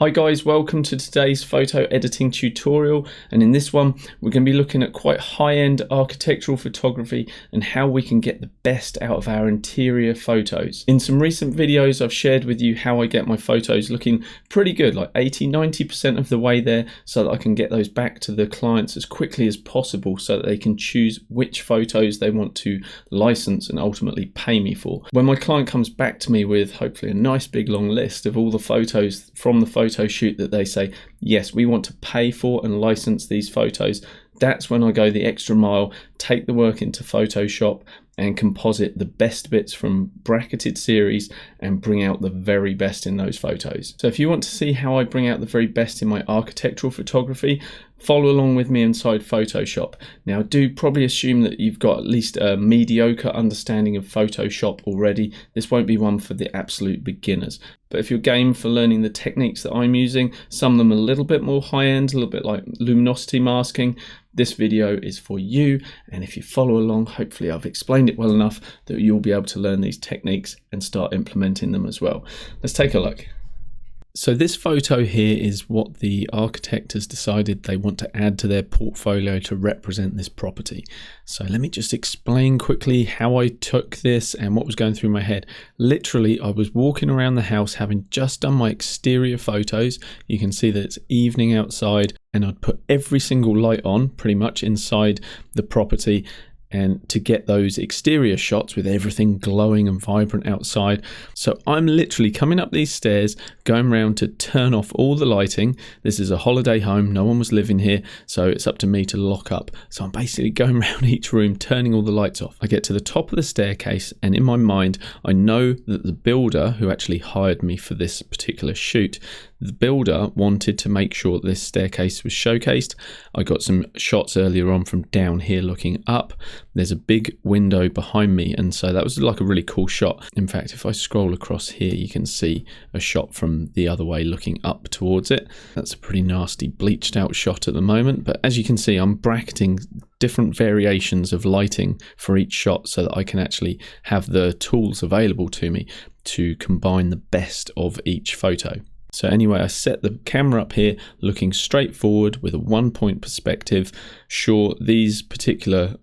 Hi guys, welcome to today's photo editing tutorial, and in this one we're going to be looking at quite high-end architectural photography and how we can get the best out of our interior photos. In some recent videos I've shared with you how I get my photos looking pretty good, like 80-90% of the way there, so that I can get those back to the clients as quickly as possible so that they can choose which photos they want to license and ultimately pay me for. When my client comes back to me with hopefully a nice big long list of all the photos from the photo shoot that they say, yes, we want to pay for and license these photos, that's when I go the extra mile, take the work into Photoshop and composite the best bits from bracketed series and bring out the very best in those photos. So if you want to see how I bring out the very best in my architectural photography, follow along with me inside Photoshop. Now, do probably assume that you've got at least a mediocre understanding of Photoshop already. This won't be one for the absolute beginners. But if you're game for learning the techniques that I'm using, some of them a little bit more high-end, a little bit like luminosity masking, this video is for you. And if you follow along, hopefully I've explained it well enough that you'll be able to learn these techniques and start implementing them as well. Let's take a look. So this photo here is what the architect has decided they want to add to their portfolio to represent this property. So let me just explain quickly how I took this and what was going through my head. Literally, I was walking around the house having just done my exterior photos. You can see that it's evening outside, and I'd put every single light on pretty much inside the property, and to get those exterior shots with everything glowing and vibrant outside. So I'm literally coming up these stairs, going around to turn off all the lighting. This is a holiday home, no one was living here, so it's up to me to lock up. So I'm basically going around each room, turning all the lights off. I get to the top of the staircase, and in my mind, I know that the builder who actually hired me for this particular shoot, the builder wanted to make sure this staircase was showcased. I got some shots earlier on from down here looking up. There's a big window behind me, and so that was like a really cool shot. In fact, if I scroll across here, you can see a shot from the other way looking up towards it. That's a pretty nasty bleached out shot at the moment, but as you can see, I'm bracketing different variations of lighting for each shot so that I can actually have the tools available to me to combine the best of each photo. So anyway, I set the camera up here looking straight forward with a 1-point perspective. Sure, these particular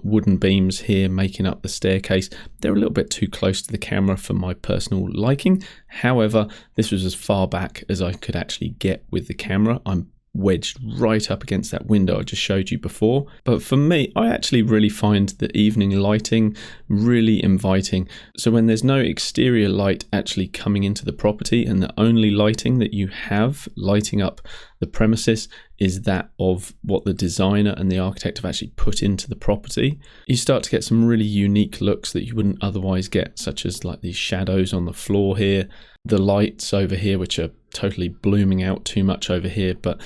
wooden beams here making up the staircase, they're a little bit too close to the camera for my personal liking. However, this was as far back as I could actually get with the camera. I'm wedged right up against that window I just showed you before. But for me, I actually really find the evening lighting really inviting. So when there's no exterior light actually coming into the property and the only lighting that you have lighting up the premises is that of what the designer and the architect have actually put into the property, you start to get some really unique looks that you wouldn't otherwise get, such as like these shadows on the floor here, the lights over here which are totally blooming out too much over here, but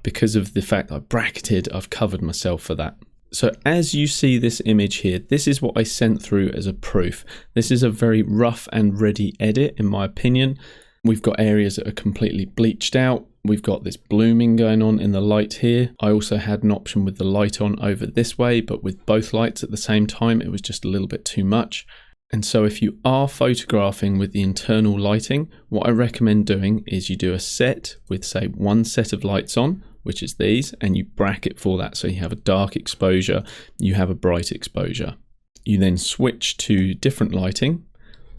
because of the fact I bracketed, I've covered myself for that. So as you see this image here, this is what I sent through as a proof. This is a very rough and ready edit in my opinion. We've got areas that are completely bleached out. We've got this blooming going on in the light here. I also had an option with the light on over this way, but with both lights at the same time, it was just a little bit too much. And so if you are photographing with the internal lighting, what I recommend doing is you do a set with, say, one set of lights on, which is these, and you bracket for that. So you have a dark exposure, you have a bright exposure. You then switch to different lighting.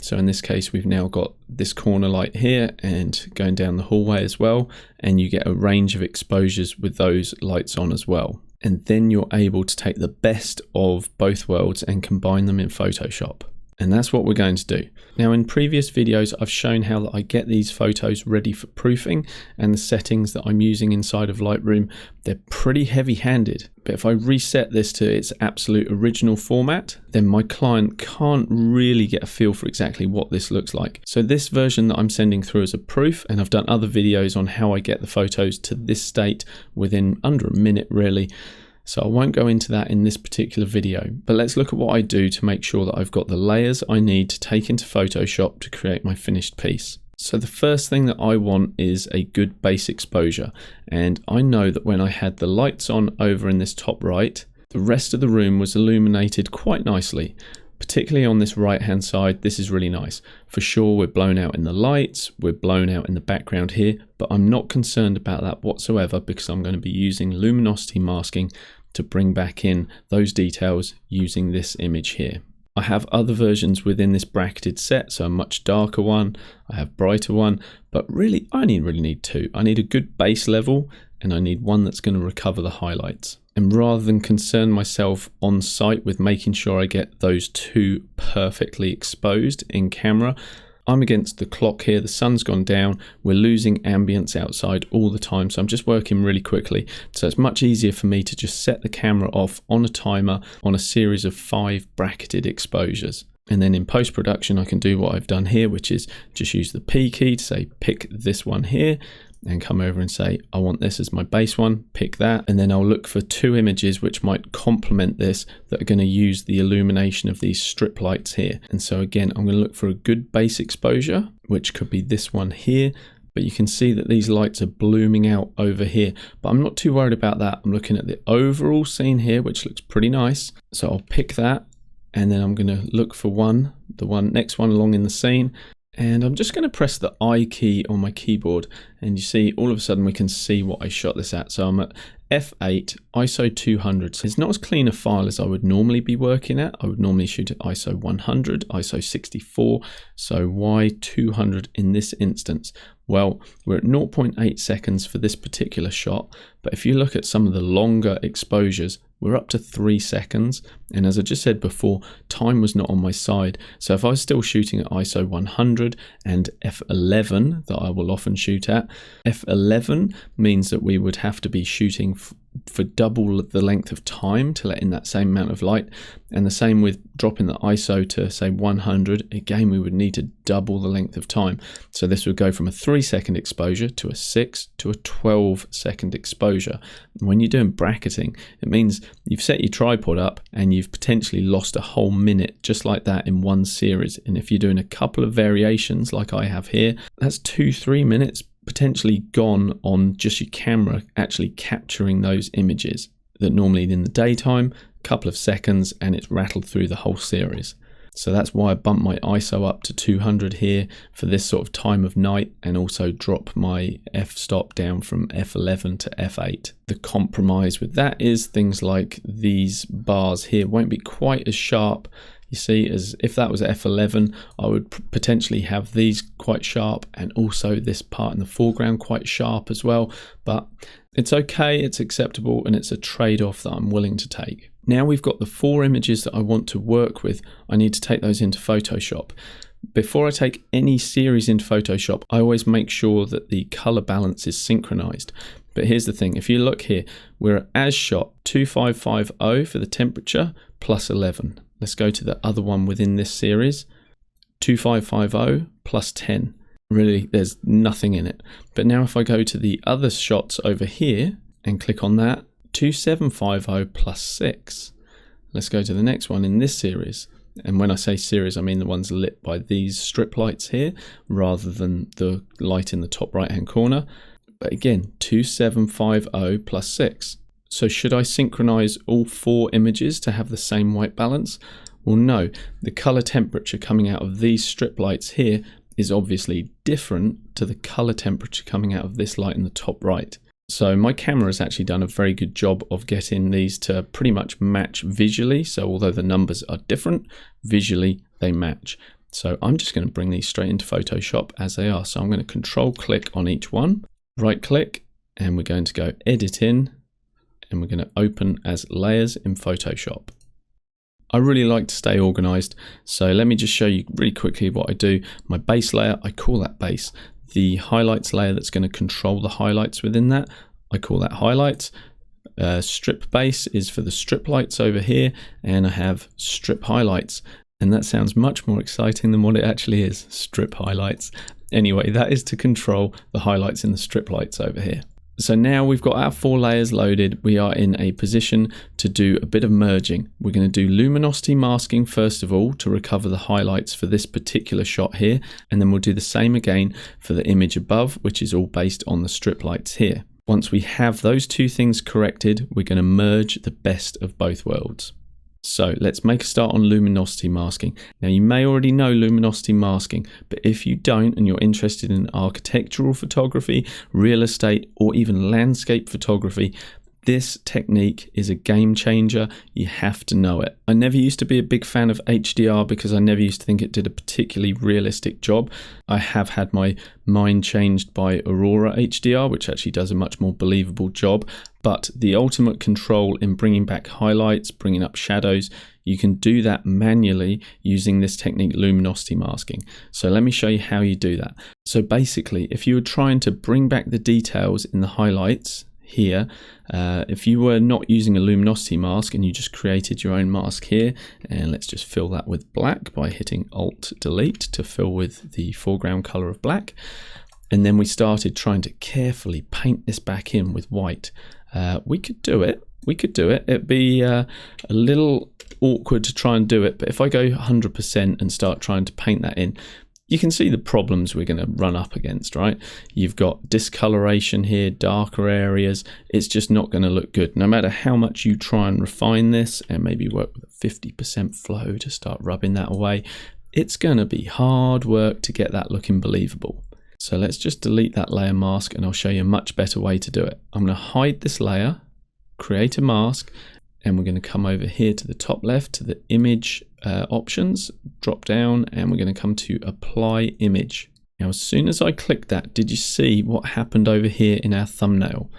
So in this case, we've now got this corner light here and going down the hallway as well. And you get a range of exposures with those lights on as well. And then you're able to take the best of both worlds and combine them in Photoshop. And that's what we're going to do. Now, in previous videos, I've shown how that I get these photos ready for proofing, and the settings that I'm using inside of Lightroom, they're pretty heavy-handed. But if I reset this to its absolute original format, then my client can't really get a feel for exactly what this looks like. So this version that I'm sending through as a proof, and I've done other videos on how I get the photos to this state within under a minute really. So I won't go into that in this particular video, but let's look at what I do to make sure that I've got the layers I need to take into Photoshop to create my finished piece. So the first thing that I want is a good base exposure. And I know that when I had the lights on over in this top right, the rest of the room was illuminated quite nicely. particularly on this right hand side, this is really nice. For sure, we're blown out in the lights, we're blown out in the background here, but I'm not concerned about that whatsoever because I'm going to be using luminosity masking to bring back in those details using this image here. I have other versions within this bracketed set, so a much darker one, I have brighter one, but really I only really need two. I need a good base level and I need one that's going to recover the highlights. And rather than concern myself on site with making sure I get those two perfectly exposed in camera, I'm against the clock here, the sun's gone down, we're losing ambience outside all the time, so I'm just working really quickly. So it's much easier for me to just set the camera off on a timer on a series of 5 bracketed exposures. And then in post-production I can do what I've done here, which is just use the P key to say pick this one here, and come over and say I want this as my base one, pick that, and then I'll look for 2 images which might complement this that are going to use the illumination of these strip lights here. And so again, I'm going to look for a good base exposure, which could be this one here, but you can see that these lights are blooming out over here, but I'm not too worried about that. I'm looking at the overall scene here, which looks pretty nice. So I'll pick that, and then I'm going to look for the next one along in the scene. And I'm just going to press the I key on my keyboard, and you see all of a sudden we can see what I shot this at. So I'm at f8 ISO 200. So it's not as clean a file as I would normally be working at. I would normally shoot at ISO 100, ISO 64. So why 200 in this instance? Well, we're at 0.8 seconds for this particular shot, but if you look at some of the longer exposures, we're up to 3 seconds. And as I just said before, time was not on my side. So if I was still shooting at ISO 100 and f11 that I will often shoot at, f11 means that we would have to be shooting for double the length of time to let in that same amount of light. And the same with dropping the ISO to say 100, again we would need to double the length of time. So this would go from a 3-second exposure to a 6 to a 12-second exposure. And when you're doing bracketing, it means you've set your tripod up and you've potentially lost a whole minute just like that in one series. And if you're doing a couple of variations like I have here, that's 2-3 minutes potentially gone on just your camera actually capturing those images that normally in the daytime, a couple of seconds and it's rattled through the whole series. So that's why I bumped my ISO up to 200 here for this sort of time of night, and also drop my f-stop down from f11 to f8. The compromise with that is things like these bars here won't be quite as sharp. You see, as if that was f11, I would potentially have these quite sharp and also this part in the foreground quite sharp as well. But it's okay, it's acceptable, and it's a trade-off that I'm willing to take. Now we've got the 4 images that I want to work with, I need to take those into Photoshop. Before I take any series into Photoshop, I always make sure that the color balance is synchronized. But here's the thing, if you look here, we're at as shot 2550 for the temperature plus 11. Let's go to the other one within this series, 2550 plus 10. Really, there's nothing in it. But now if I go to the other shots over here and click on that, 2750 plus 6. Let's go to the next one in this series. And when I say series, I mean the ones lit by these strip lights here, rather than the light in the top right hand corner. But again, 2750 plus 6. So should I synchronize all 4 images to have the same white balance? Well, no. The color temperature coming out of these strip lights here is obviously different to the color temperature coming out of this light in the top right. So my camera has actually done a very good job of getting these to pretty much match visually. So although the numbers are different, visually they match. So I'm just going to bring these straight into Photoshop as they are. So I'm going to control click on each one, right click, and we're going to go edit in, and we're going to open as layers in Photoshop. I really like to stay organized, so let me just show you really quickly what I do. My base layer, I call that base. The highlights layer that's going to control the highlights within that, I call that highlights. Strip base is for the strip lights over here, and I have strip highlights. And that sounds much more exciting than what it actually is, strip highlights. Anyway, that is to control the highlights in the strip lights over here. So now we've got our 4 layers loaded, we are in a position to do a bit of merging. We're going to do luminosity masking first of all to recover the highlights for this particular shot here, and then we'll do the same again for the image above, which is all based on the strip lights here. Once we have those 2 things corrected, we're going to merge the best of both worlds. So let's make a start on luminosity masking. Now you may already know luminosity masking, but if you don't and you're interested in architectural photography, real estate, or even landscape photography, this technique is a game changer. You have to know it. I never used to be a big fan of HDR because I never used to think it did a particularly realistic job. I have had my mind changed by Aurora HDR, which actually does a much more believable job. But the ultimate control in bringing back highlights, bringing up shadows, you can do that manually using this technique, luminosity masking. So let me show you how you do that. So basically, if you were trying to bring back the details in the highlights here, if you were not using a luminosity mask and you just created your own mask here, and let's just fill that with black by hitting Alt Delete to fill with the foreground color of black, and then we started trying to carefully paint this back in with white, we could do it. It'd be a little awkward to try and do it, but if I go 100% and start trying to paint that in, you can see the problems we're going to run up against, right? You've got discoloration here, darker areas. It's just not going to look good. No matter how much you try and refine this and maybe work with a 50% flow to start rubbing that away, it's going to be hard work to get that looking believable. So let's just delete that layer mask and I'll show you a much better way to do it. I'm going to hide this layer, create a mask, and we're going to come over here to the top left to the image options, drop down, and we're going to come to apply image. Now, as soon as I click that, did you see what happened over here in our thumbnail?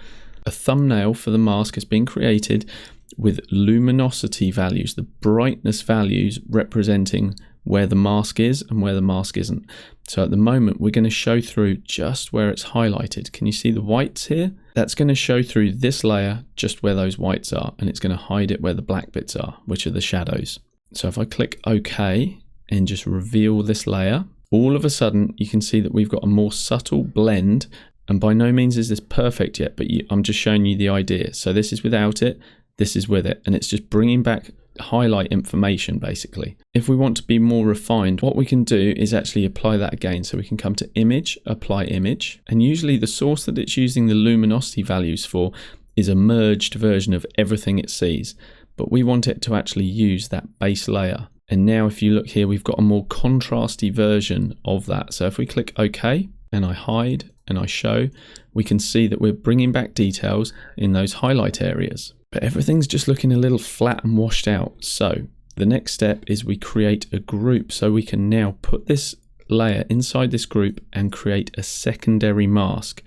A thumbnail for the mask has been created with luminosity values, the brightness values representing where the mask is and where the mask isn't. So at the moment, we're going to show through just where it's highlighted. Can you see the whites here? That's going to show through this layer just where those whites are, and it's going to hide it where the black bits are, which are the shadows. So if I click OK and just reveal this layer, all of a sudden you can see that we've got a more subtle blend, and by no means is this perfect yet, but I'm just showing you the idea. So this is without it, this is with it, and it's just bringing back highlight information basically. If we want to be more refined, what we can do is actually apply that again. So we can come to image, apply image, and usually the source that it's using the luminosity values for is a merged version of everything it sees, but we want it to actually use that base layer. And now if you look here, we've got a more contrasty version of that. So if we click OK and I hide and I show, we can see that we're bringing back details in those highlight areas. But everything's just looking a little flat and washed out. So the next step is we create a group. So we can now put this layer inside this group and create a secondary mask.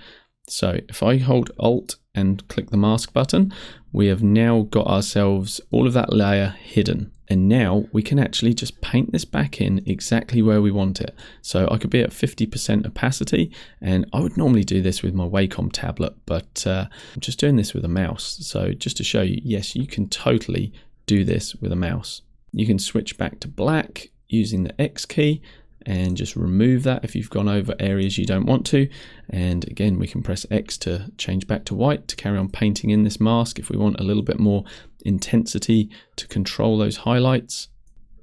So if I hold Alt and click the mask button, we have now got ourselves all of that layer hidden. And now we can actually just paint this back in exactly where we want it. So I could be at 50% opacity, and I would normally do this with my Wacom tablet, but I'm just doing this with a mouse. So just to show you, yes, you can totally do this with a mouse. You can switch back to black using the X key and just remove that if you've gone over areas you don't want to. And again, we can press X to change back to white to carry on painting in this mask if we want a little bit more intensity to control those highlights.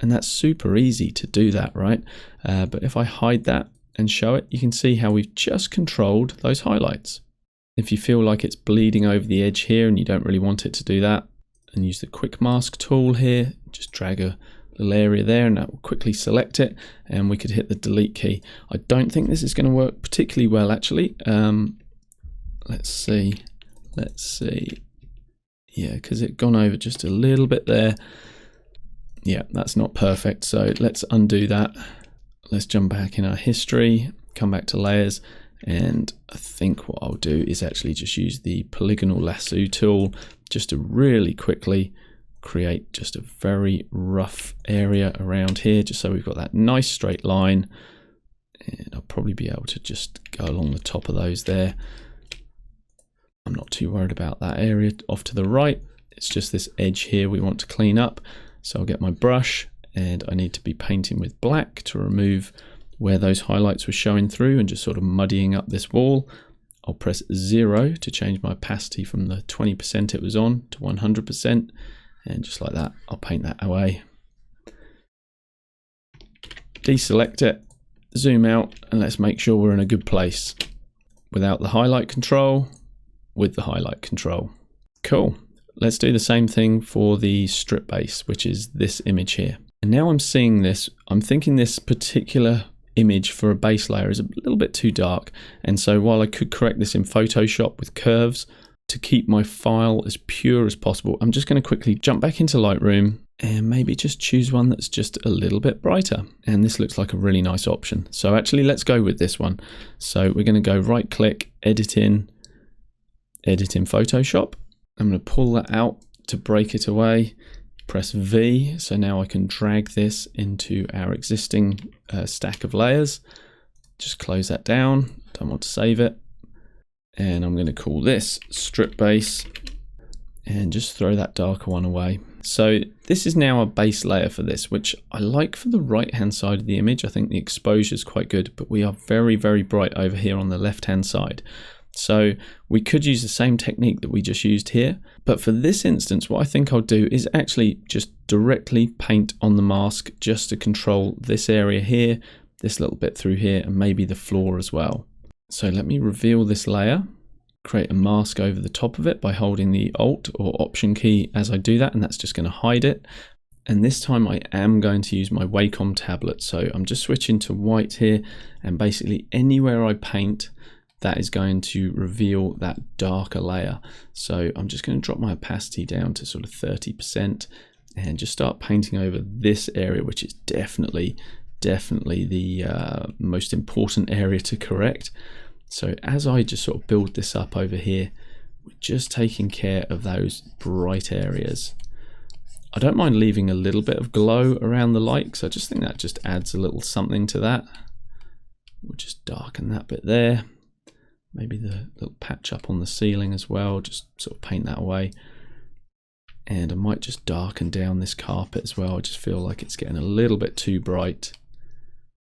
And that's super easy to do that, right? But if I hide that and show it, you can see how we've just controlled those highlights. If you feel like it's bleeding over the edge here and you don't really want it to do that, and use the quick mask tool here, just drag a little area there and that will quickly select it, and we could hit the delete key. I don't think this is going to work particularly well actually. Let's see. Yeah, because it gone over just a little bit there. Yeah, that's not perfect. So let's undo that. Let's jump back in our history, come back to layers, and I think what I'll do is actually just use the polygonal lasso tool just to really quickly create just a very rough area around here, just so we've got that nice straight line. And I'll probably be able to just go along the top of those there. I'm not too worried about that area off to the right. It's just this edge here we want to clean up. So I'll get my brush, and I need to be painting with black to remove where those highlights were showing through and just sort of muddying up this wall. I'll press 0 to change my opacity from the 20% it was on to 100%. And just like that, I'll paint that away. Deselect it, zoom out, and let's make sure we're in a good place. Without the highlight control, with the highlight control. Cool. Let's do the same thing for the strip base, which is this image here. And now I'm seeing this, I'm thinking this particular image for a base layer is a little bit too dark. And so while I could correct this in Photoshop with curves to keep my file as pure as possible, I'm just going to quickly jump back into Lightroom and maybe just choose one that's just a little bit brighter. And this looks like a really nice option. So actually let's go with this one. So we're going to go right click, edit in Photoshop. I'm going to pull that out to break it away. Press V, so now I can drag this into our existing stack of layers. Just close that down, don't want to save it. And I'm going to call this strip base and just throw that darker one away. So this is now a base layer for this, which I like for the right hand side of the image. I think the exposure is quite good, but we are very, very bright over here on the left hand side. So we could use the same technique that we just used here, but for this instance, what I think I'll do is actually just directly paint on the mask just to control this area here, this little bit through here, and maybe the floor as well. So let me reveal this layer, create a mask over the top of it by holding the Alt or Option key as I do that, and that's just going to hide it. And this time I am going to use my Wacom tablet. So I'm just switching to white here, and basically anywhere I paint, that is going to reveal that darker layer. So I'm just going to drop my opacity down to sort of 30% and just start painting over this area, which is definitely the most important area to correct. So as I just sort of build this up over here, we're just taking care of those bright areas. I don't mind leaving a little bit of glow around the light, because I just think that just adds a little something to that. We'll just darken that bit there. Maybe the little patch up on the ceiling as well, just sort of paint that away. And I might just darken down this carpet as well. I just feel like it's getting a little bit too bright.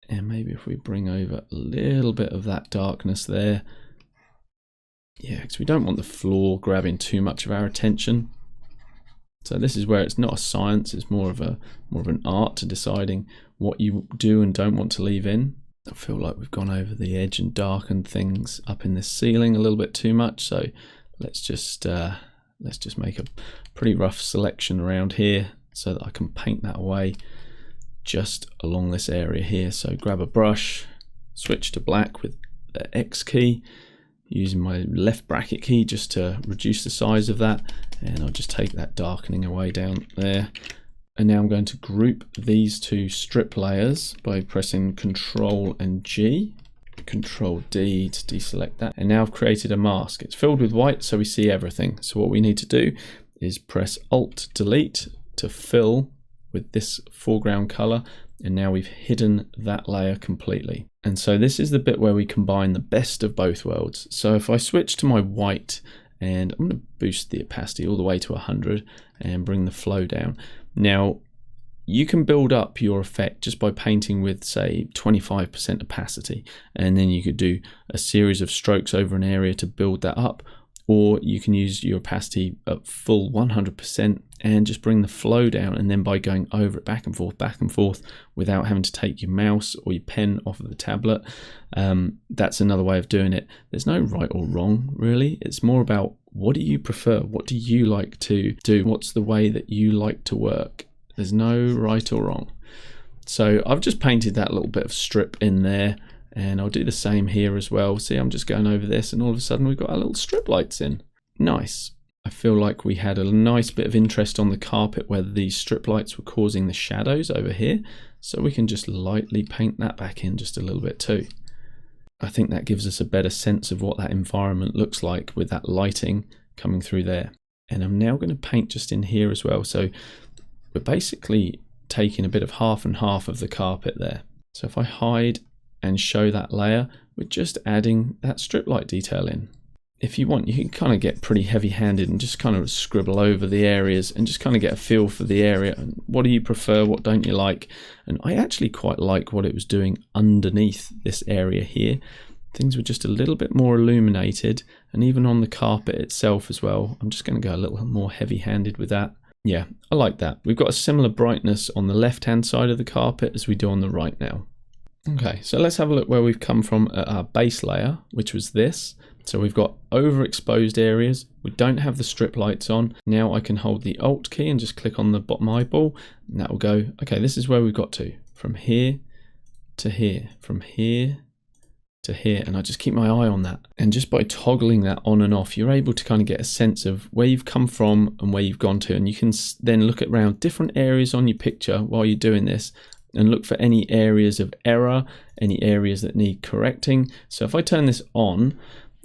And maybe if we bring over a little bit of that darkness there. Yeah, because we don't want the floor grabbing too much of our attention. So this is where it's not a science, it's more of an art to deciding what you do and don't want to leave in. I feel like we've gone over the edge and darkened things up in this ceiling a little bit too much. So let's just make a pretty rough selection around here so that I can paint that away just along this area here. So grab a brush, switch to black with the X key, using my left bracket key just to reduce the size of that, and I'll just take that darkening away down there. And now I'm going to group these two strip layers by pressing Control and G, Control D to deselect that. And now I've created a mask. It's filled with white, so we see everything. So what we need to do is press Alt Delete to fill with this foreground color. And now we've hidden that layer completely. And so this is the bit where we combine the best of both worlds. So if I switch to my white, and I'm going to boost the opacity all the way to 100 and bring the flow down. Now, you can build up your effect just by painting with, say, 25% opacity, and then you could do a series of strokes over an area to build that up, or you can use your opacity at full 100% and just bring the flow down, and then by going over it back and forth without having to take your mouse or your pen off of the tablet, that's another way of doing it. There's no right or wrong, really. It's more about, what do you prefer? What do you like to do? What's the way that you like to work? There's no right or wrong. So I've just painted that little bit of strip in there, and I'll do the same here as well. See, I'm just going over this, and all of a sudden we've got our little strip lights in. Nice. I feel like we had a nice bit of interest on the carpet where these strip lights were causing the shadows over here. So we can just lightly paint that back in just a little bit too. I think that gives us a better sense of what that environment looks like with that lighting coming through there. And I'm now going to paint just in here as well. So we're basically taking a bit of half and half of the carpet there. So if I hide and show that layer, we're just adding that strip light detail in. If you want, you can kind of get pretty heavy-handed and just kind of scribble over the areas and just kind of get a feel for the area and what do you prefer, what don't you like. And I actually quite like what it was doing underneath this area here. Things were just a little bit more illuminated, and even on the carpet itself as well. I'm just going to go a little more heavy-handed with that. Yeah, I like that. We've got a similar brightness on the left-hand side of the carpet as we do on the right now. Okay, so let's have a look where we've come from at our base layer, which was this. So we've got overexposed areas. We don't have the strip lights on. Now I can hold the Alt key and just click on the bottom eyeball, and that will go, okay, this is where we've got to, from here to here, from here to here, and I just keep my eye on that. And just by toggling that on and off, you're able to kind of get a sense of where you've come from and where you've gone to, and you can then look around different areas on your picture while you're doing this and look for any areas of error, any areas that need correcting. So if I turn this on,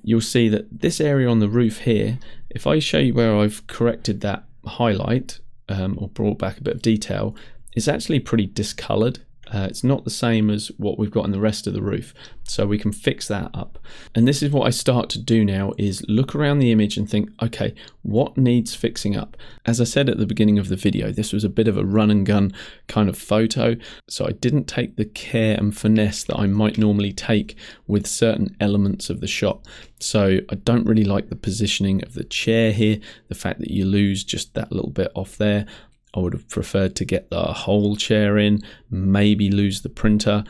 you'll see that this area on the roof here, if I show you where I've corrected that highlight or brought back a bit of detail, it's actually pretty discolored. It's not the same as what we've got in the rest of the roof, so we can fix that up. And this is what I start to do now, is look around the image and think, okay, what needs fixing up? As I said at the beginning of the video, this was a bit of a run and gun kind of photo, so I didn't take the care and finesse that I might normally take with certain elements of the shot. So I don't really like the positioning of the chair here, the fact that you lose just that little bit off there. I would have preferred to get the whole chair in, maybe lose the printer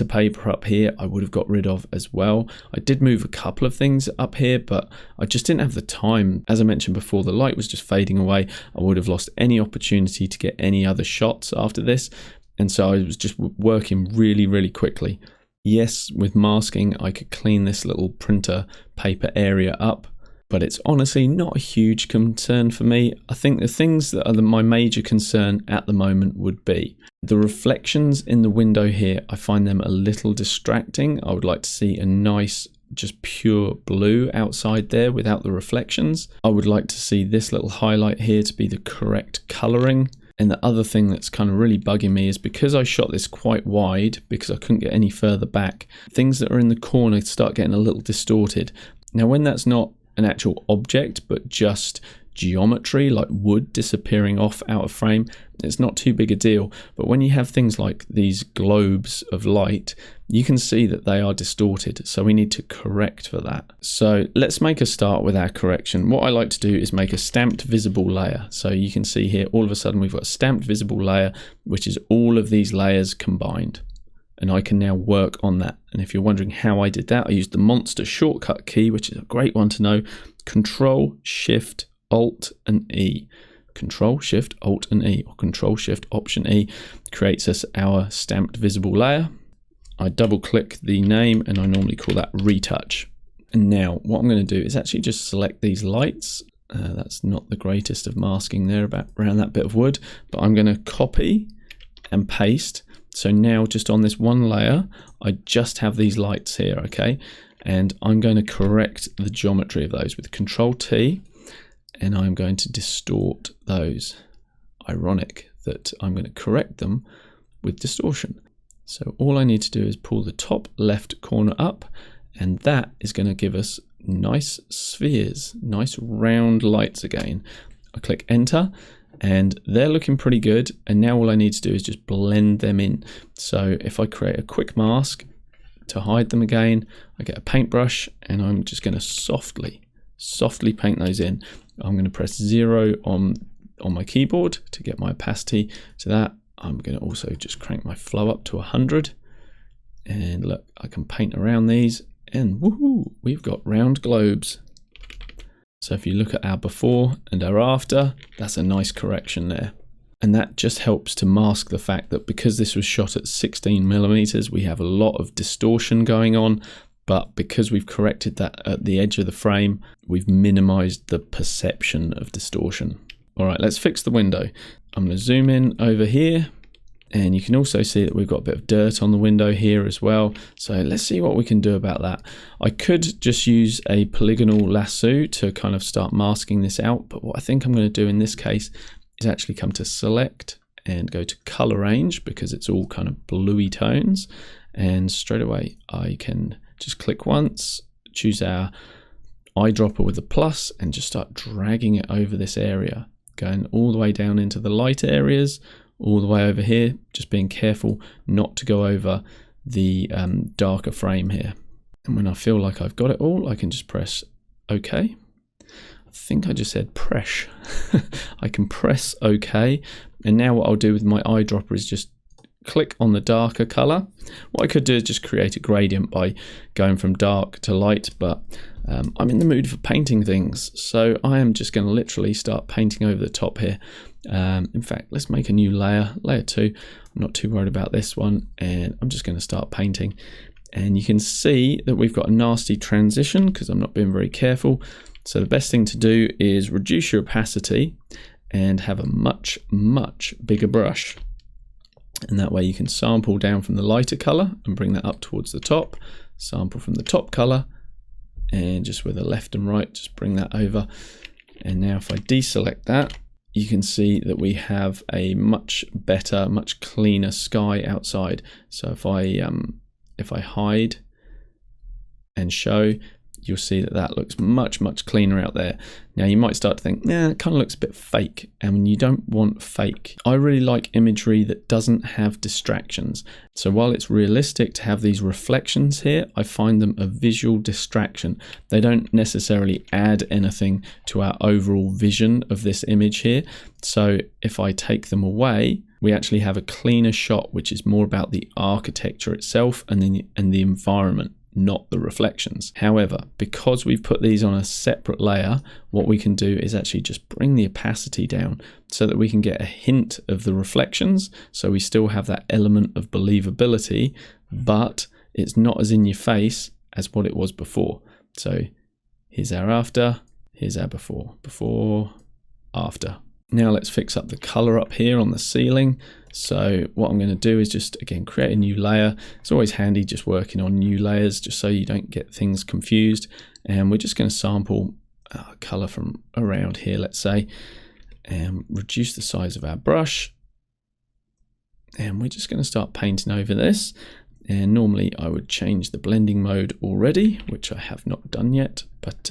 paper up here I would have got rid of as well. I did move a couple of things up here, but I just didn't have the time. As I mentioned before, the light was just fading away. I would have lost any opportunity to get any other shots after this, and so I was just working really quickly. Yes, with masking I could clean this little printer paper area up, but it's honestly not a huge concern for me. I think the things that are my major concern at the moment would be the reflections in the window here. I find them a little distracting. I would like to see a nice, just pure blue outside there without the reflections. I would like to see this little highlight here to be the correct coloring. And the other thing that's kind of really bugging me is because I shot this quite wide, because I couldn't get any further back, things that are in the corner start getting a little distorted. Now, when that's not an actual object but just geometry like wood disappearing off out of frame, it's not too big a deal. But when you have things like these globes of light, you can see that they are distorted, so we need to correct for that. So let's make a start with our correction. What I like to do is make a stamped visible layer. So you can see here all of a sudden we've got a stamped visible layer, which is all of these layers combined. And I can now work on that. And if you're wondering how I did that, I used the monster shortcut key, which is a great one to know. Control, Shift, Alt, and E. Control, Shift, Alt, and E, or Control, Shift, Option E creates us our stamped visible layer. I double click the name and I normally call that Retouch. And now what I'm going to do is actually just select these lights. That's not the greatest of masking there around that bit of wood, but I'm going to copy and paste. So now just on this one layer, I just have these lights here, okay? And I'm going to correct the geometry of those with Control T, and I'm going to distort those. Ironic that I'm going to correct them with distortion. So all I need to do is pull the top left corner up, and that is going to give us nice spheres, nice round lights again. I click Enter, and they're looking pretty good. And now all I need to do is just blend them in. So if I create a quick mask to hide them again, I get a paintbrush and I'm just going to softly paint those in. I'm going to press 0 on my keyboard to get my opacity to that. I'm going to also just crank my flow up to 100. And look, I can paint around these and woohoo, we've got round globes. So if you look at our before and our after, that's a nice correction there. And that just helps to mask the fact that because this was shot at 16mm, we have a lot of distortion going on. But because we've corrected that at the edge of the frame, we've minimized the perception of distortion. All right, let's fix the window. I'm going to zoom in over here. And you can also see that we've got a bit of dirt on the window here as well. So let's see what we can do about that. I could just use a polygonal lasso to kind of start masking this out. But what I think I'm going to do in this case is actually come to select and go to color range, because it's all kind of bluey tones. And straight away I can just click once, choose our eyedropper with a plus, and just start dragging it over this area, going all the way down into the light areas, all the way over here, just being careful not to go over the darker frame here. And when I feel like I've got it all, I can just press OK. I think I just said press. I can press OK. And now what I'll do with my eyedropper is just click on the darker color. What I could do is just create a gradient by going from dark to light, but I'm in the mood for painting things, so I am just going to literally start painting over the top here. In fact, let's make a new layer 2. I'm not too worried about this one, and I'm just going to start painting. And you can see that we've got a nasty transition because I'm not being very careful. So the best thing to do is reduce your opacity and have a much bigger brush. And that way you can sample down from the lighter color and bring that up towards the top, sample from the top color, and just with the left and right, just bring that over. And now if I deselect that, you can see that we have a much better, much cleaner sky outside. So if I hide and show, you'll see that that looks much cleaner out there. Now you might start to think, nah, it kind of looks a bit fake, and you don't want fake. I really like imagery that doesn't have distractions. So while it's realistic to have these reflections here, I find them a visual distraction. They don't necessarily add anything to our overall vision of this image here. So if I take them away, we actually have a cleaner shot, which is more about the architecture itself and the environment, not the reflections. However, because we've put these on a separate layer, what we can do is actually just bring the opacity down so that we can get a hint of the reflections. So we still have that element of believability, but it's not as in your face as what it was before. So here's our after, here's our before, after. Now let's fix up the color up here on the ceiling. So what I'm going to do is just, again, create a new layer. It's always handy just working on new layers just so you don't get things confused. And we're just going to sample color from around here, let's say, and reduce the size of our brush. And we're just going to start painting over this. And normally I would change the blending mode already, which I have not done yet, but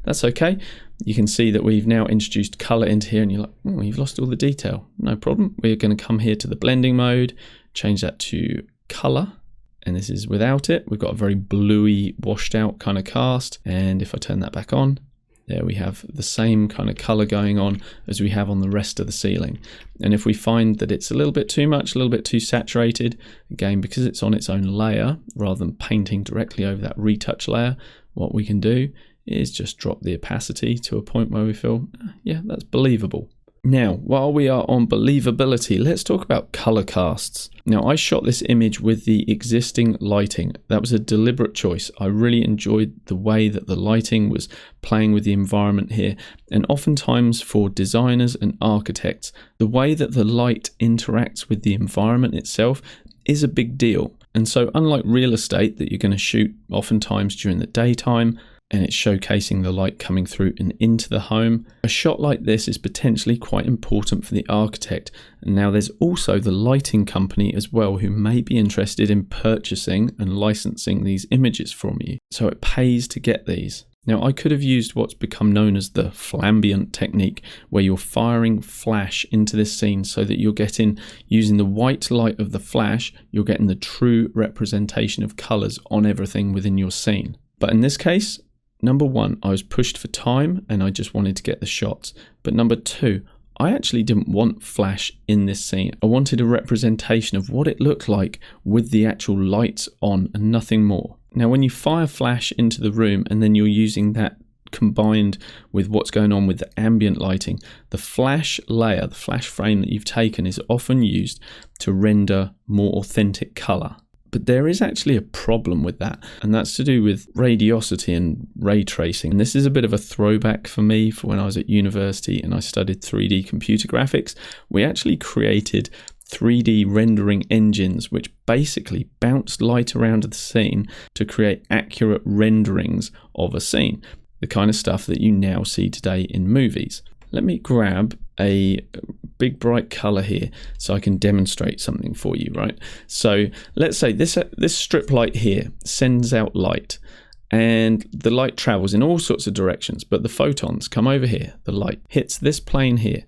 that's okay. You can see that we've now introduced color into here, and you're like, oh, you've lost all the detail. No problem. We're going to come here to the blending mode, change that to color, and this is without it. We've got a very bluey, washed out kind of cast. And if I turn that back on, there we have the same kind of color going on as we have on the rest of the ceiling. And if we find that it's a little bit too much, a little bit too saturated, again, because it's on its own layer, rather than painting directly over that retouch layer, what we can do is just drop the opacity to a point where we feel, yeah, that's believable. Now, while we are on believability, let's talk about color casts. Now, I shot this image with the existing lighting. That was a deliberate choice. I really enjoyed the way that the lighting was playing with the environment here. And oftentimes for designers and architects, the way that the light interacts with the environment itself is a big deal. And so unlike real estate that you're going to shoot oftentimes during the daytime, and it's showcasing the light coming through and into the home, a shot like this is potentially quite important for the architect. And now there's also the lighting company as well, who may be interested in purchasing and licensing these images from you. So it pays to get these. Now, I could have used what's become known as the flambient technique, where you're firing flash into this scene so that you're getting, using the white light of the flash, you're getting the true representation of colors on everything within your scene. But in this case, number one, I was pushed for time and I just wanted to get the shots. But number two, I actually didn't want flash in this scene. I wanted a representation of what it looked like with the actual lights on and nothing more. Now, when you fire flash into the room and then you're using that combined with what's going on with the ambient lighting, the flash layer, the flash frame that you've taken is often used to render more authentic color. But there is actually a problem with that, and that's to do with radiosity and ray tracing. And this is a bit of a throwback for me for when I was at university and I studied 3D computer graphics. We actually created 3D rendering engines which basically bounced light around the scene to create accurate renderings of a scene, the kind of stuff that you now see today in movies. Let me grab a big bright color here so I can demonstrate something for you, right? So let's say this strip light here sends out light, and the light travels in all sorts of directions, but the photons come over here. The light hits this plane here.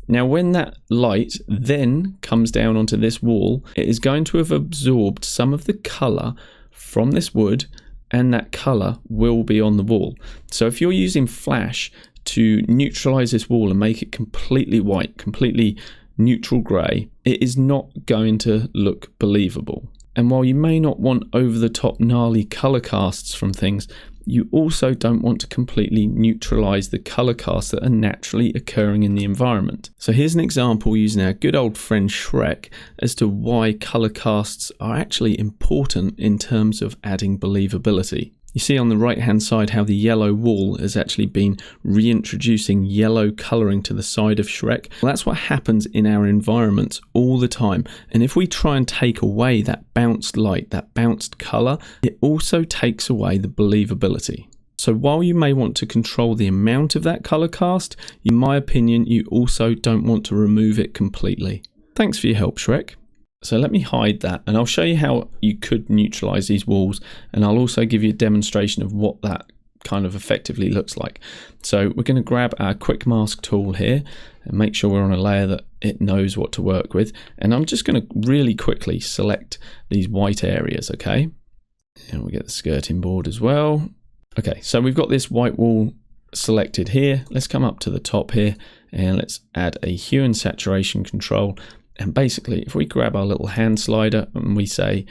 Now, when that light then comes down onto this wall, it is going to have absorbed some of the color from this wood, and that color will be on the wall. So if you're using flash to neutralize this wall and make it completely white, completely neutral grey, it is not going to look believable. And while you may not want over-the-top gnarly colour casts from things, you also don't want to completely neutralise the colour casts that are naturally occurring in the environment. So here's an example using our good old friend Shrek as to why colour casts are actually important in terms of adding believability. You see on the right hand side how the yellow wall has actually been reintroducing yellow colouring to the side of Shrek. Well, that's what happens in our environments all the time. And if we try and take away that bounced light, that bounced colour, it also takes away the believability. So while you may want to control the amount of that colour cast, in my opinion, you also don't want to remove it completely. Thanks for your help, Shrek. So let me hide that, and I'll show you how you could neutralize these walls, and I'll also give you a demonstration of what that kind of effectively looks like. So we're going to grab our quick mask tool here and make sure we're on a layer that it knows what to work with, and I'm just going to really quickly select these white areas, okay? And we'll get the skirting board as well. Okay, so we've got this white wall selected here. Let's come up to the top here and let's add a hue and saturation control. And basically, if we grab our little hand slider and we say,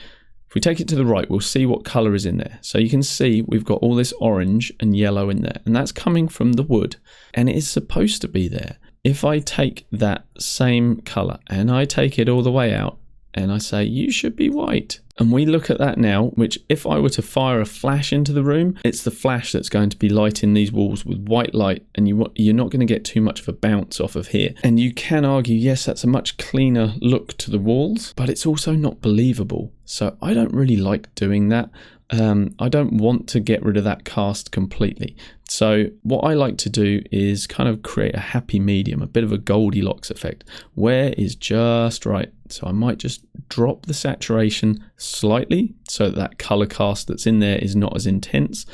if we take it to the right, we'll see what color is in there. So you can see we've got all this orange and yellow in there, and that's coming from the wood, and it is supposed to be there. If I take that same color and I take it all the way out and I say, you should be white. And we look at that now, which if I were to fire a flash into the room, it's the flash that's going to be lighting these walls with white light, and you're not going to get too much of a bounce off of here. And you can argue, yes, that's a much cleaner look to the walls, but it's also not believable. So I don't really like doing that. I don't want to get rid of that cast completely. So what I like to do is kind of create a happy medium, a bit of a Goldilocks effect, where is just right. So I might just drop the saturation slightly so that color cast that's in there is not as intense,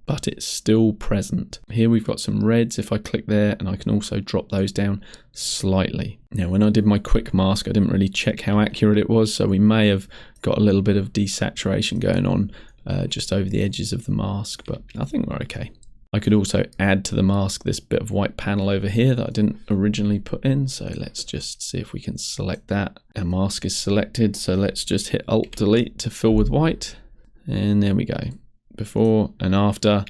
but it's still present. Here we've got some reds. If I click there, and I can also drop those down slightly. Now, when I did my quick mask, I didn't really check how accurate it was, so we may have got a little bit of desaturation going on just over the edges of the mask, but I think we're okay. I could also add to the mask this bit of white panel over here that I didn't originally put in, so let's just see if we can select that. Our mask is selected, so let's just hit Alt-Delete to fill with white, and there we go. Before and after,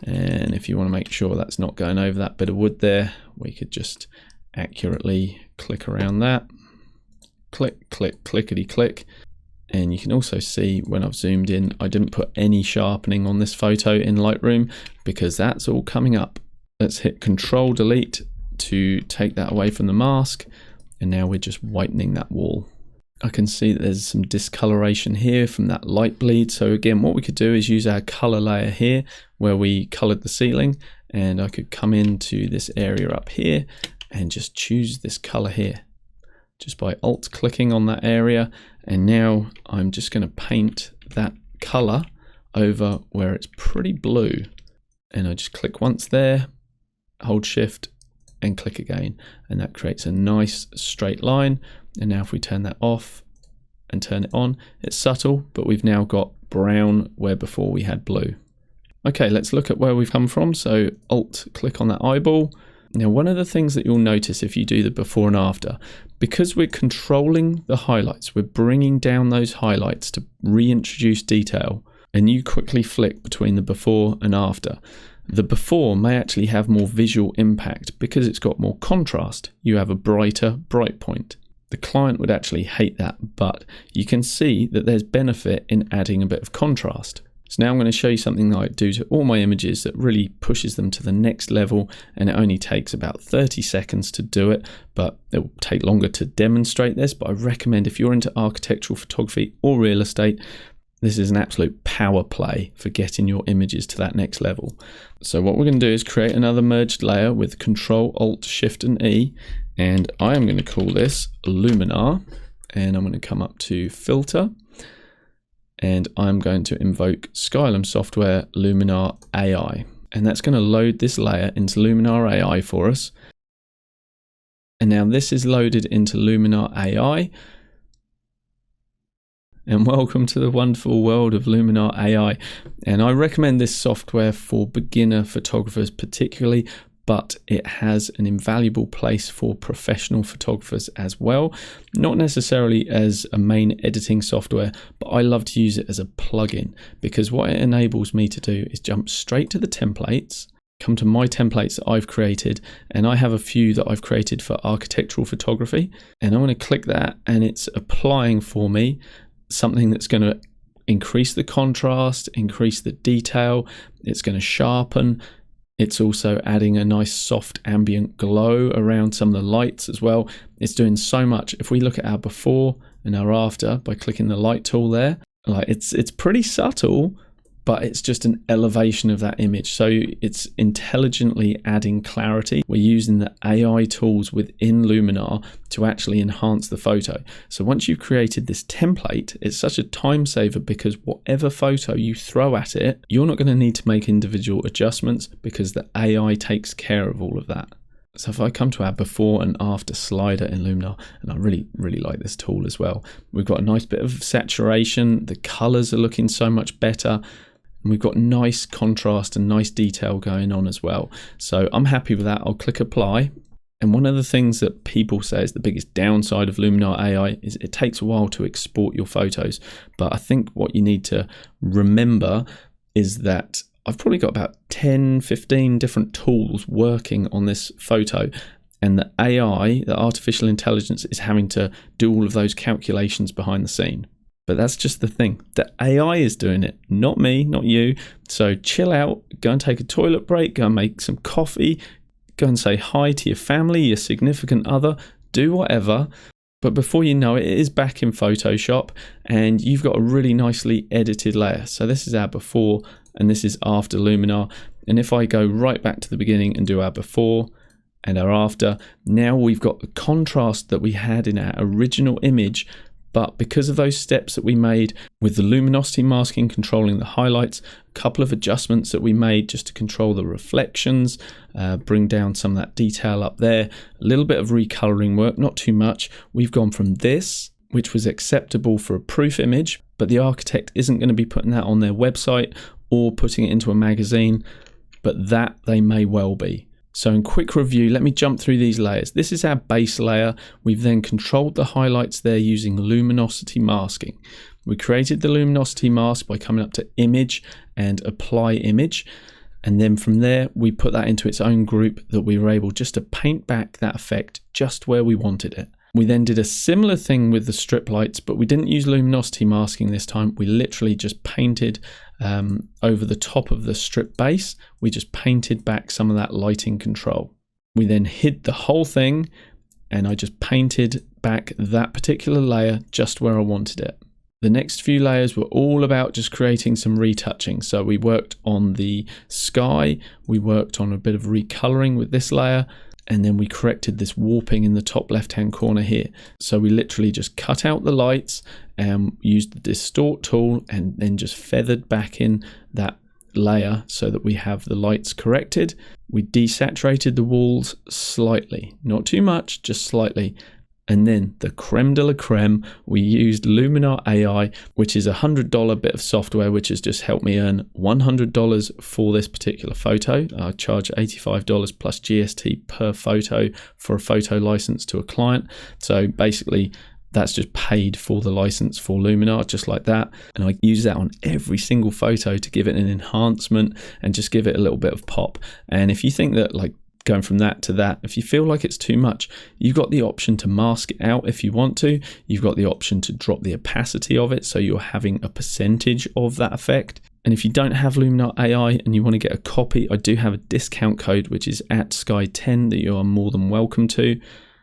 and if you want to make sure that's not going over that bit of wood there, we could just accurately click around that, click, click, clickety click. And you can also see when I've zoomed in, I didn't put any sharpening on this photo in Lightroom because that's all coming up. Let's hit Control Delete to take that away from the mask, and now we're just whitening that wall. I can see that there's some discoloration here from that light bleed. So again, what we could do is use our color layer here where we colored the ceiling, and I could come into this area up here and just choose this color here just by alt clicking on that area. And now I'm just going to paint that color over where it's pretty blue, and I just click once there, hold shift and click again, and that creates a nice straight line. And now if we turn that off and turn it on, it's subtle, but we've now got brown where before we had blue. Okay, let's look at where we've come from. So alt click on that eyeball. Now, one of the things that you'll notice if you do the before and after, because we're controlling the highlights, we're bringing down those highlights to reintroduce detail, and you quickly flick between the before and after. The before may actually have more visual impact because it's got more contrast. You have a brighter bright point. The client would actually hate that, but you can see that there's benefit in adding a bit of contrast. So now I'm going to show you something that I do to all my images that really pushes them to the next level, and it only takes about 30 seconds to do it, but it will take longer to demonstrate this. But I recommend if you're into architectural photography or real estate, this is an absolute power play for getting your images to that next level. So what we're going to do is create another merged layer with Control, Alt, Shift and E, and I am going to call this Luminar, and I'm going to come up to Filter, and I'm going to invoke Skylum software Luminar AI, and that's going to load this layer into Luminar AI for us. And now this is loaded into Luminar AI. And welcome to the wonderful world of Luminar AI. And I recommend this software for beginner photographers particularly, but it has an invaluable place for professional photographers as well. Not necessarily as a main editing software, but I love to use it as a plugin, because what it enables me to do is jump straight to the templates, come to my templates that I've created, and I have a few that I've created for architectural photography, and I'm going to click that and it's applying for me something that's going to increase the contrast, increase the detail, it's going to sharpen. It's also adding a nice soft ambient glow around some of the lights as well. It's doing so much. If we look at our before and our after by clicking the light tool there, like it's pretty subtle, but it's just an elevation of that image. So it's intelligently adding clarity. We're using the AI tools within Luminar to actually enhance the photo. So once you've created this template, it's such a time saver, because whatever photo you throw at it, you're not going to need to make individual adjustments because the AI takes care of all of that. So if I come to our before and after slider in Luminar, and I really like this tool as well, we've got a nice bit of saturation, the colors are looking so much better, and we've got nice contrast and nice detail going on as well. So I'm happy with that. I'll click apply. And one of the things that people say is the biggest downside of Luminar AI is it takes a while to export your photos. But I think what you need to remember is that I've probably got about 10, 15 different tools working on this photo. And the AI, the artificial intelligence, is having to do all of those calculations behind the scene. But that's just the thing. The AI is doing it, not me, not you. So chill out, go and take a toilet break, go and make some coffee, go and say hi to your family, your significant other, do whatever. But before you know it, it is back in Photoshop and you've got a really nicely edited layer. So this is our before and this is after Luminar. And if I go right back to the beginning and do our before and our after, now we've got the contrast that we had in our original image. But because of those steps that we made with the luminosity masking controlling the highlights, a couple of adjustments that we made just to control the reflections, bring down some of that detail up there, a little bit of recoloring work, not too much. We've gone from this, which was acceptable for a proof image, but the architect isn't going to be putting that on their website or putting it into a magazine, but that they may well be. So in quick review, let me jump through these layers. This is our base layer. We've then controlled the highlights there using luminosity masking. We created the luminosity mask by coming up to image and apply image. And then from there, we put that into its own group that we were able just to paint back that effect just where we wanted it. We then did a similar thing with the strip lights, but we didn't use luminosity masking this time. We literally just painted over the top of the strip base. We just painted back some of that lighting control. We then hid the whole thing and I just painted back that particular layer just where I wanted it. The next few layers were all about just creating some retouching. So we worked on the sky, we worked on a bit of recoloring with this layer, and then we corrected this warping in the top left-hand corner here. So we literally just cut out the lights and used the distort tool and then just feathered back in that layer so that we have the lights corrected. We desaturated the walls slightly, not too much, just slightly. And then the creme de la creme, we used Luminar AI, which is a $100 bit of software, which has just helped me earn $100 for this particular photo. I charge $85 plus GST per photo for a photo license to a client. So basically, that's just paid for the license for Luminar, just like that. And I use that on every single photo to give it an enhancement and just give it a little bit of pop. And if you think that like going from that to that, if you feel like it's too much, you've got the option to mask it out if you want to. You've got the option to drop the opacity of it so you're having a percentage of that effect. And if you don't have Luminar AI and you want to get a copy, I do have a discount code which is @Sky10 that you are more than welcome to.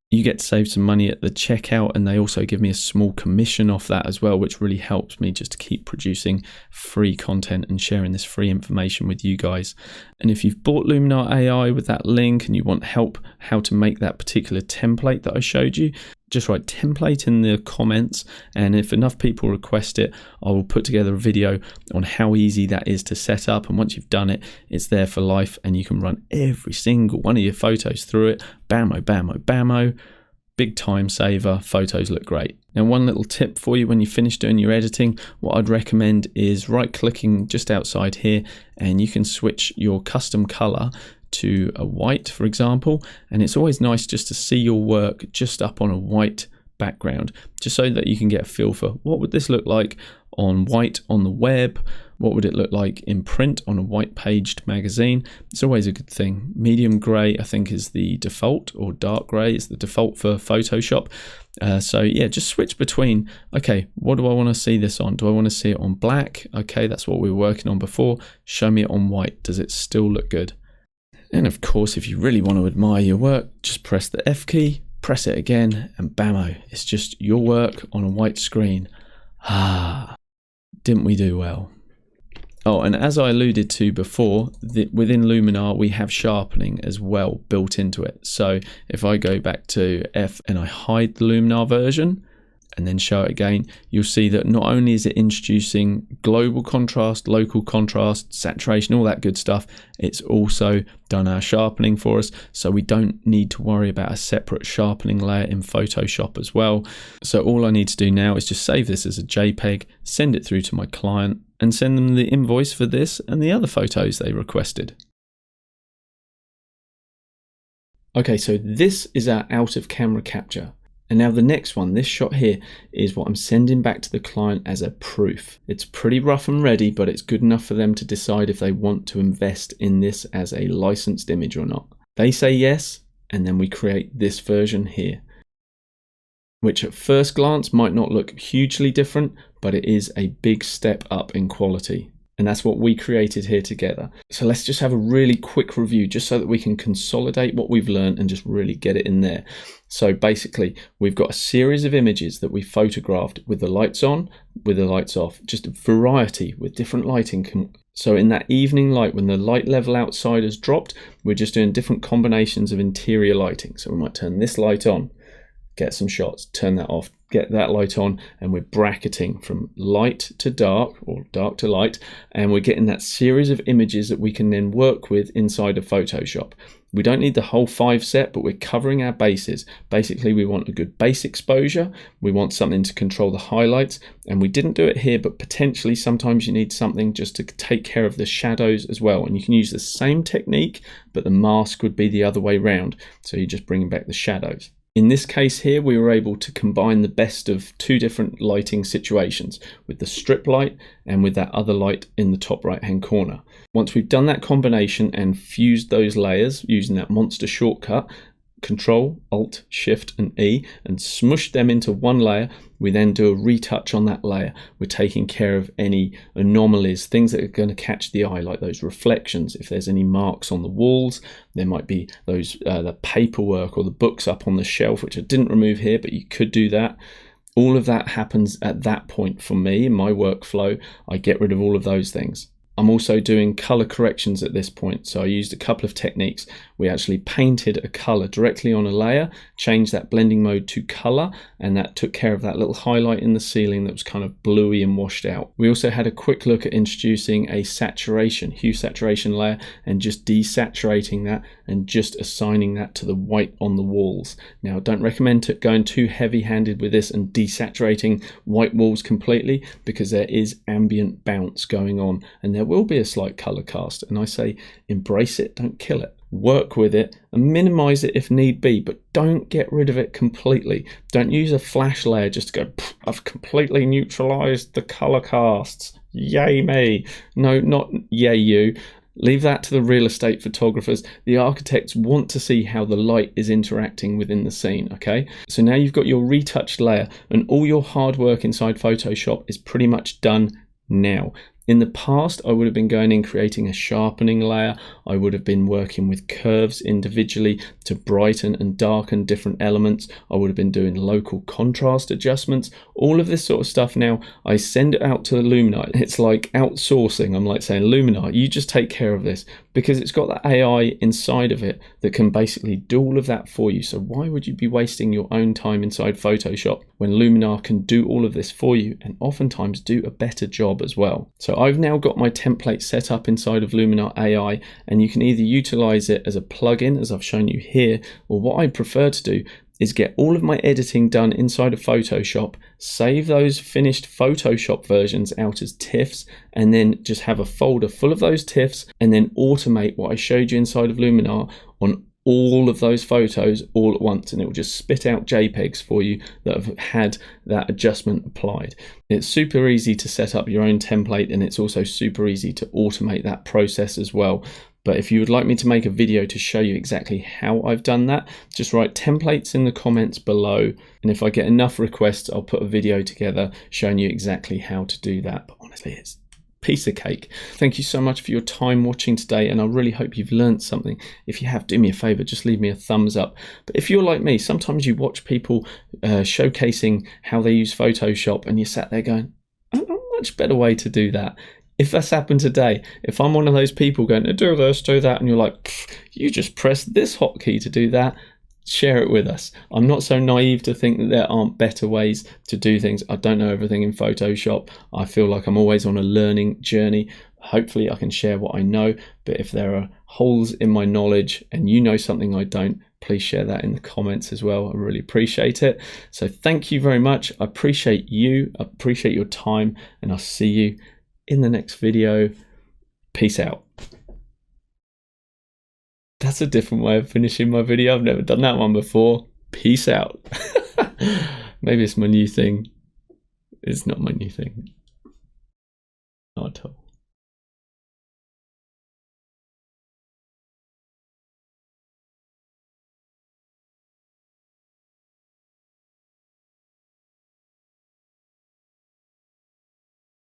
You get to save some money at the checkout, and they also give me a small commission off that as well, which really helps me just to keep producing free content and sharing this free information with you guys. And if you've bought Luminar AI with that link and you want help how to make that particular template that I showed you, just write template in the comments, and if enough people request it, I will put together a video on how easy that is to set up. And once you've done it, it's there for life and you can run every single one of your photos through it. Bammo, bammo, bammo. Big time saver. Photos look great. Now, one little tip for you when you finish doing your editing, what I'd recommend is right clicking just outside here and you can switch your custom color to a white, for example, and it's always nice just to see your work just up on a white background, just so that you can get a feel for what would this look like on white on the web, what would it look like in print on a white paged magazine. It's always a good thing. Medium grey I think is the default, or dark grey is the default for Photoshop. So yeah, just switch between, okay, what do I want to see this on? Do I want to see it on black? Okay, that's what we were working on before. Show me it on white. Does it still look good? And of course, if you really want to admire your work, just press the F key, press it again, and bammo, it's just your work on a white screen. Ah, didn't we do well? Oh, and as I alluded to before, within Luminar we have sharpening as well built into it. So if I go back to F and I hide the Luminar version and then show it again, you'll see that not only is it introducing global contrast, local contrast, saturation, all that good stuff, it's also done our sharpening for us, so we don't need to worry about a separate sharpening layer in Photoshop as well. So all I need to do now is just save this as a JPEG, send it through to my client, and send them the invoice for this and the other photos they requested. Okay, so this is our out of camera capture. And now the next one, this shot here, is what I'm sending back to the client as a proof. It's pretty rough and ready, but it's good enough for them to decide if they want to invest in this as a licensed image or not. They say yes, and then we create this version here, which at first glance might not look hugely different, but it is a big step up in quality. And that's what we created here together. So let's just have a really quick review, just so that we can consolidate what we've learned and just really get it in there. So basically, we've got a series of images that we photographed with the lights on, with the lights off, just a variety with different lighting. So in that evening light, when the light level outside has dropped, we're just doing different combinations of interior lighting. So we might turn this light on, get some shots, turn that off, get that light on, and we're bracketing from light to dark or dark to light, and we're getting that series of images that we can then work with inside of Photoshop. We don't need the whole 5 set, but we're covering our bases. Basically, we want a good base exposure, we want something to control the highlights, and we didn't do it here, but potentially sometimes you need something just to take care of the shadows as well, and you can use the same technique, but the mask would be the other way round, so you're just bringing back the shadows. In this case here, we were able to combine the best of 2 different lighting situations, with the strip light and with that other light in the top right hand corner. Once we've done that combination and fused those layers using that monster shortcut, Control, Alt, Shift and E, and smush them into one layer, we then do a retouch on that layer. We're taking care of any anomalies, things that are going to catch the eye, like those reflections. If there's any marks on the walls, there might be those the paperwork or the books up on the shelf, which I didn't remove here, but you could do that. All of that happens at that point for me in my workflow. I get rid of all of those things. I'm also doing color corrections at this point, so I used a couple of techniques. We actually painted a color directly on a layer, changed that blending mode to color, and that took care of that little highlight in the ceiling that was kind of bluey and washed out. We also had a quick look at introducing a saturation, hue saturation layer, and just desaturating that and just assigning that to the white on the walls. Now, I don't recommend going too heavy-handed with this and desaturating white walls completely, because there is ambient bounce going on, and there will be a slight color cast, and I say embrace it, don't kill it. Work with it and minimize it if need be, but don't get rid of it completely. Don't use a flash layer just to go, I've completely neutralized the color casts, yay me. No, not yay you. Leave that to the real estate photographers. The architects want to see how the light is interacting within the scene, okay? So now you've got your retouched layer, and all your hard work inside Photoshop is pretty much done now. In the past, I would have been going in creating a sharpening layer. I would have been working with curves individually to brighten and darken different elements. I would have been doing local contrast adjustments. All of this sort of stuff now, I send it out to Luminar. It's like outsourcing. I'm like saying, Luminar, you just take care of this, because it's got that AI inside of it that can basically do all of that for you. So why would you be wasting your own time inside Photoshop when Luminar can do all of this for you, and oftentimes do a better job as well? So I've now got my template set up inside of Luminar AI, and you can either utilize it as a plugin, as I've shown you here, or what I prefer to do is get all of my editing done inside of Photoshop, save those finished Photoshop versions out as TIFFs, and then just have a folder full of those TIFFs, and then automate what I showed you inside of Luminar on all of those photos all at once, and it will just spit out JPEGs for you that have had that adjustment applied. It's super easy to set up your own template, and it's also super easy to automate that process as well. But if you would like me to make a video to show you exactly how I've done that, just write templates in the comments below, and if I get enough requests, I'll put a video together showing you exactly how to do that. But honestly, it's piece of cake. Thank you so much for your time watching today, and I really hope you've learned something. If you have, do me a favor, just leave me a thumbs up. But if you're like me, sometimes you watch people showcasing how they use Photoshop, and you sat there going, "Oh, a much better way to do that." If that's happened today, if I'm one of those people going, "Do this, do that," and you're like, "You just press this hotkey to do that," share it with us. I'm not so naive to think that there aren't better ways to do things. I don't know everything in Photoshop. I feel like I'm always on a learning journey. Hopefully I can share what I know, but if there are holes in my knowledge and you know something I don't, please share that in the comments as well. I really appreciate it. So thank you very much. I appreciate you. I appreciate your time, and I'll see you in the next video. Peace out. That's a different way of finishing my video. I've never done that one before. Peace out. Maybe it's my new thing. It's not my new thing. Not at all.